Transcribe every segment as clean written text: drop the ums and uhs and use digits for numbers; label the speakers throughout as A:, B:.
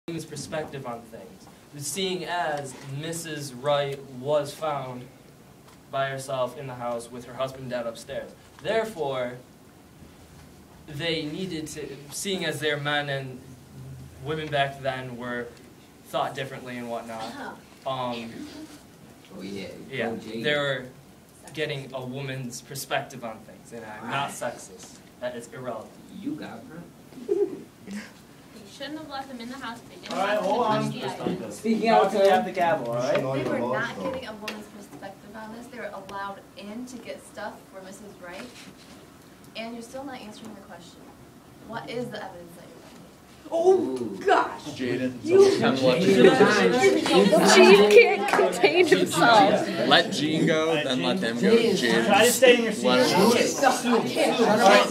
A: woman's perspective on things. Seeing as Mrs. Wright was found by herself in the house with her husband and dad upstairs. Therefore, they needed to, seeing as they're men and women back then were thought differently and whatnot, yeah, they were getting a woman's perspective on things, and I'm not sexist. That is irrelevant.
B: You got her.
C: You shouldn't have left them in the house. They didn't
D: Alright, hold on.
B: Speaking out
D: You have the gavel, alright?
E: They were not getting a woman's perspective on this. They were allowed in to get stuff for Mrs. Wright. And you're still not answering the question. What is the evidence that you're
F: Oh gosh!
G: Jaden.
F: Gene can't contain himself.
G: Let Gene go, then let them go. Jaden.
D: Try to stay in your seat. Alright,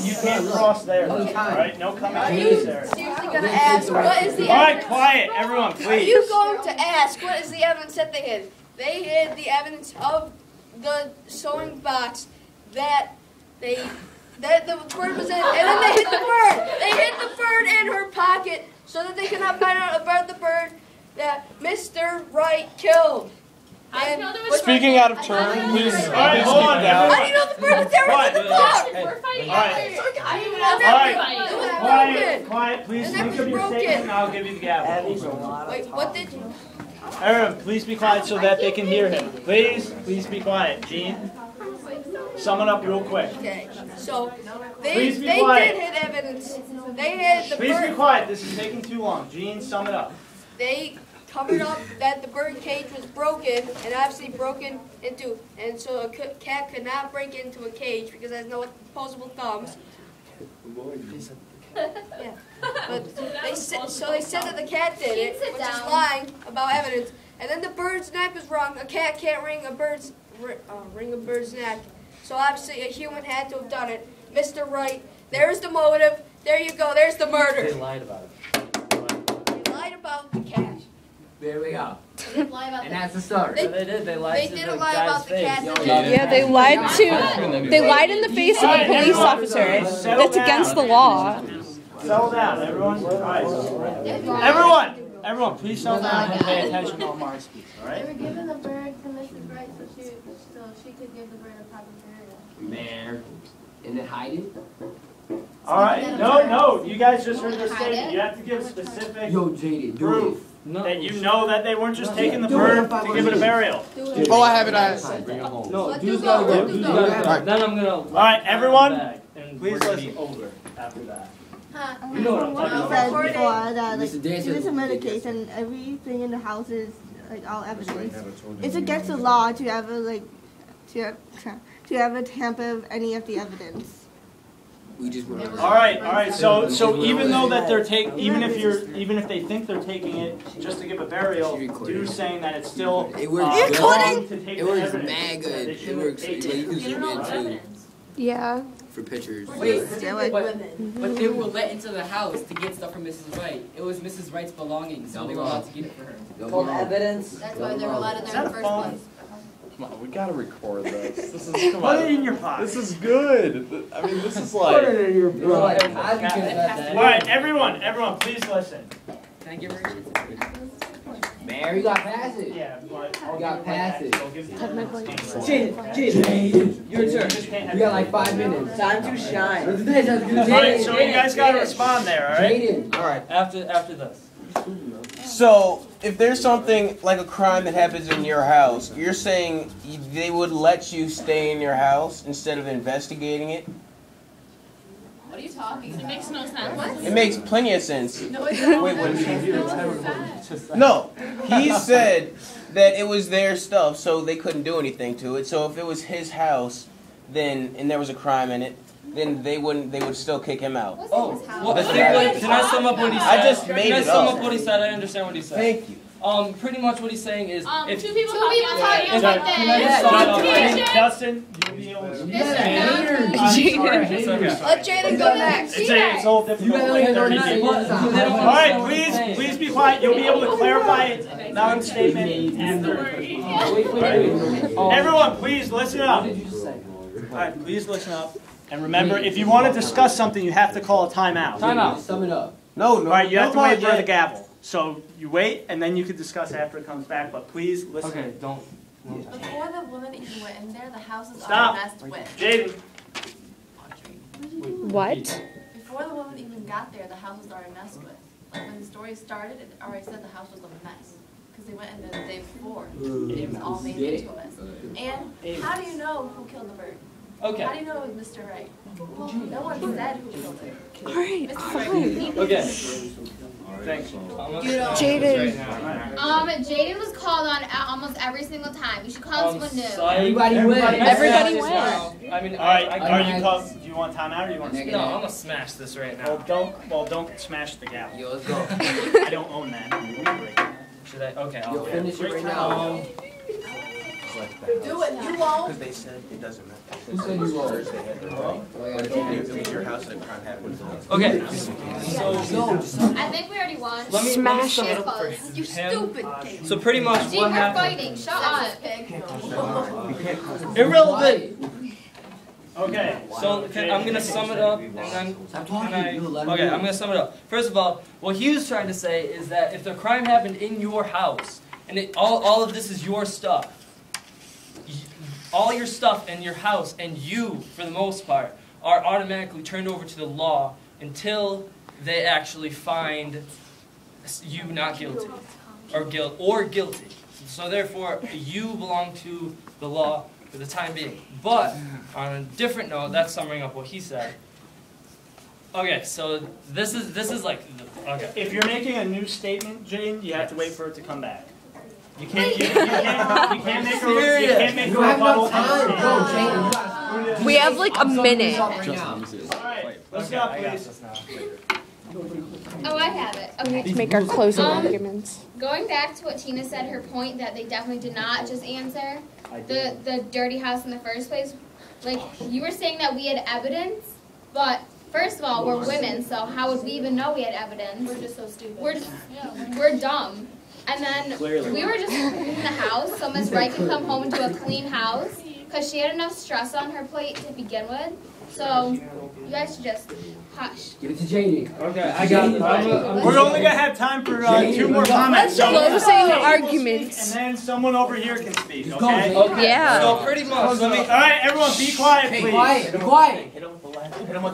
D: you can't cross there.
E: Okay.
D: Alright, no coming
E: Are
D: in
E: you
D: there.
E: seriously going to ask what is the
D: Alright,
E: evidence?
D: quiet, everyone,
F: Are
D: please.
F: you going to ask what is the evidence that they hid? They hid the evidence of the sewing box that the bird was in, and then they hid the bird. They hid the bird in her pocket so that they could not find out about the bird that Mr. Wright killed. And
D: Speaking out of turn, please. Alright, hold on.
F: how do you know the bird was there in the box?
C: We're fighting.
D: Alright, quiet, please.
F: And
D: Think
F: that
D: of
F: was
D: your
F: broken.
D: statement and I'll give you the gavel.
F: Wait, what did you?
D: Everyone, please be quiet so that they can hear him. Please be quiet. Gene, sum it up real quick.
F: Okay, so they
D: Please be
F: did
D: quiet.
F: hit evidence. They hid the
D: Please be
F: bird.
D: quiet. This is taking too long. Gene, sum it up.
F: They covered up that the bird cage was broken and obviously broken into, and so a cat could not break into a cage because it has no opposable thumbs. Yeah, but they said that the cat did it,
E: Sit
F: which is
E: down.
F: lying about evidence. And then the bird's neck was wrong. A cat can't ring a bird's neck, so obviously a human had to have done it. Mr. Wright, there's the motive. There you go. There's the
A: They
F: murder.
A: lied about it.
F: They lied about the cat.
B: There we go.
E: They didn't lie about
B: And
E: the
B: that's the start.
A: Yeah, they did. They lied
F: They
A: to
F: didn't
A: the
F: lie
A: guy's
F: about the
A: face.
F: cat.
G: Yeah,
H: They lied in the face of a police officer. That's against the law.
D: Settle down, everyone. Alright. Everyone, please settle down and pay attention while Mark speaks,
E: They
D: alright?
E: were giving the bird to Mrs. Wright so she could give the bird a proper burial.
B: There. And then hide it.
D: Alright, no, you guys just heard their statement. You have to give specific
B: Yo, Jaden, do
D: proof
A: No.
D: that you know that they weren't just taking the bird to give it a burial.
G: Oh, I have it.
A: No,
F: Let
A: dude's
F: you
A: gotta
F: go,
A: go.
F: let you
A: Dude's
F: go.
A: gotta go. Then I'm gonna.
D: Alright, everyone,
A: And
D: please
A: we're gonna
D: listen.
A: be over after that.
E: Huh.
A: You know what I'm talking about.
I: said before that like
B: Mr. Dan
I: due to
B: said-
I: medication, everything in the house is like all evidence. It's against the law to ever to ever tamper with any of the evidence.
B: We just went over.
D: Alright, so even though that they're even if they think they're taking it just to give a burial, you're saying that it's still
B: It works good.
D: wrong to take
B: It
D: the
B: works
D: evidence.
B: mad
D: that they
B: good. It
D: shouldn't
B: works.
D: take
B: Like, you
D: it.
B: can zoom in too
H: Yeah.
B: for pictures.
J: But they were let into the house to get stuff from Mrs. Wright. It was Mrs. Wright's belongings, so they were allowed to get it for her.
B: Called
J: evidence.
E: That's why they were allowed in
D: Is
E: there in
D: that
E: the
D: a
E: first
D: phone?
E: place.
G: Come on, we gotta record this. This is come
D: Put it
G: on.
D: in your pocket.
G: This is good. I mean, this is like.
D: Alright, everyone, please listen.
J: Can I give her a chance?
B: Man, you got past it.
D: Yeah, but
B: You got past it.
J: Jaden, your turn.
B: You got like 5 minutes.
J: Time to shine.
D: Alright, so you guys gotta respond there, alright?
B: Jaden.
A: Alright, after this.
K: So, if there's something like a crime that happens in your house, you're saying they would let you stay in your house instead of investigating it?
E: What are you talking
C: It
E: about?
C: makes no sense.
K: It makes plenty of sense.
E: No, it don't.
K: Wait, what did you No, he said that it was their stuff, so they couldn't do anything to it. So if it was his house, then and there was a crime in it, then they would still kick him out.
A: Oh, well, I think can I sum up what he said?
K: I just made
A: Can I
K: it
A: sum
K: up.
A: up what he said? I understand what he said.
K: Thank you.
A: Pretty much what he's saying is, if
C: Two people
E: talking
C: talking
E: about
C: about
D: Sorry, can I just sum it up?
C: Teacher.
D: Justin, you'll be able to.
F: Let Jaden go next.
D: It's a little difficult. Like 30 people. Alright, please be quiet. You'll be able to clarify it. Non-statement after. Everyone, please listen up. Alright, please listen up. And remember, if you want to discuss something, you have to call a timeout.
A: Timeout.
B: Sum it up.
K: No,
D: Alright, you have to wait for the
K: yet.
D: gavel. So you wait, and then you can discuss after it comes back, but please listen.
A: Okay, don't.
E: Before the woman even went in there, the house is
D: Stop.
E: already messed with.
D: Jaden.
H: What?
E: Before the woman even got there, the house was already messed with. Like when the story started, it already said the house was a mess. Because they went in there the day before. It was all made into a mess. And how do you know who killed the bird?
A: Okay.
E: How do you know it was Mr. Wright? No one said who killed it.
H: Alright,
E: Mr.
H: fine.
E: Wright.
A: Okay.
D: Thanks.
H: Jaden.
C: Jaden was called on almost every single time. You should call someone new.
B: Everybody wins.
H: Everybody wins.
A: I mean,
D: Alright, are you called? Do you want timeout or do you want to speak?
A: No, I'm gonna smash this right now.
D: Don't smash the gavel.
B: Yo, let's go.
D: I don't own that.
A: Should I? Okay,
B: Yo,
A: I'll
B: finish it right now.
E: Do it, you won't.
K: Because they said it doesn't matter.
B: Who said you won't?
K: Thursday had the right. But if it was your house and a crime happened.
A: Okay.
C: I think we already won.
A: Let me
H: Smash
A: sum
H: it.
A: it up for
C: You
A: him.
C: stupid.
A: So pretty much
C: Gee,
A: what
C: we're
A: happened.
C: fighting. Shut up.
A: Irrelevant.
D: Okay.
A: So I'm gonna sum it up, and then okay, I'm gonna sum it up. First of all, what he was trying to say is that if the crime happened in your house, and all of this is your stuff, all your stuff in your house, and you, for the most part, are automatically turned over to the law until they actually find you not guilty, or guilty. So therefore, you belong to the law for the time being. But on a different note, that's summing up what he said. Okay, so this is like okay.
D: If you're making a new statement, Jane, you have to wait for it to come back. You can't make a rebuttal.
H: We have like a minute.
D: Alright, let's go, please.
C: Oh, I have it.
H: We
C: Okay.
H: need to make our closing arguments.
C: Going back to what Tina said, her point that they definitely did not just answer the dirty house in the first place. Like, you were saying that we had evidence, but first of all, we're women, so how would we even know we had evidence?
E: We're just so stupid.
C: We're dumb. And then we were just in the house, so Miss Wright can come home into a clean house because she had enough stress on her plate to begin with. So you guys should just hush.
B: Give it to JD.
A: Okay, I got this.
D: We're only gonna have time for 2 more comments. So
H: Closing arguments.
D: And then someone over here can speak, okay?
H: Yeah.
A: So pretty much, let me.
D: All right, everyone, be quiet, please.
B: Be quiet. Be quiet.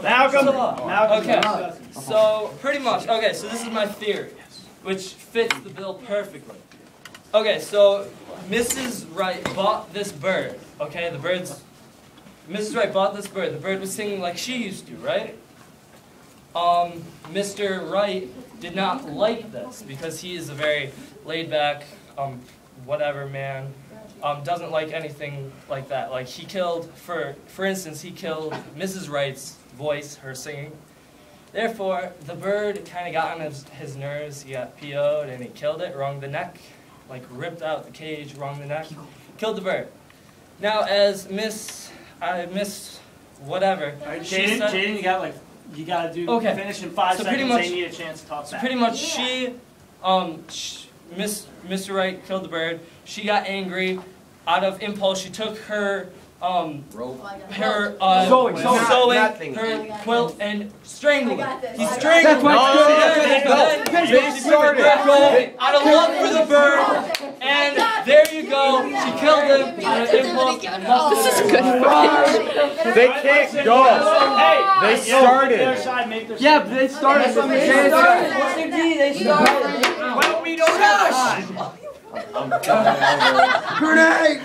D: Malcolm.
A: Okay. So pretty much, okay. So this is my theory, which fits the bill perfectly. Okay, so Mrs. Wright bought this bird. Okay, Mrs. Wright bought this bird. The bird was singing like she used to, right? Mr. Wright did not like this because he is a very laid-back, whatever man. Doesn't like anything like that. Like he killed, for instance, he killed Mrs. Wright's voice, her singing. Therefore, the bird kind of got on his nerves. He got PO'd and he killed it, wrung the neck, like ripped out the cage, wrung the neck, killed the bird. Now, as Miss whatever.
D: All right,
A: she said,
D: Jaden, you gotta do finish in 5
A: so
D: seconds.
A: pretty much,
D: they need a chance to talk back.
A: So pretty much, Mr. Wright killed the bird. She got angry. Out of impulse, she took her sewing, her quilt, and strangled it. He strangled her. They started out of love for the bird, and there you go. She killed him out of impulse.
H: This is good footage.
G: They can't go.
D: Hey,
G: they started.
B: Yeah, but they started.
A: What's their D? They started.
D: Well, we don't have time.
G: Grenade!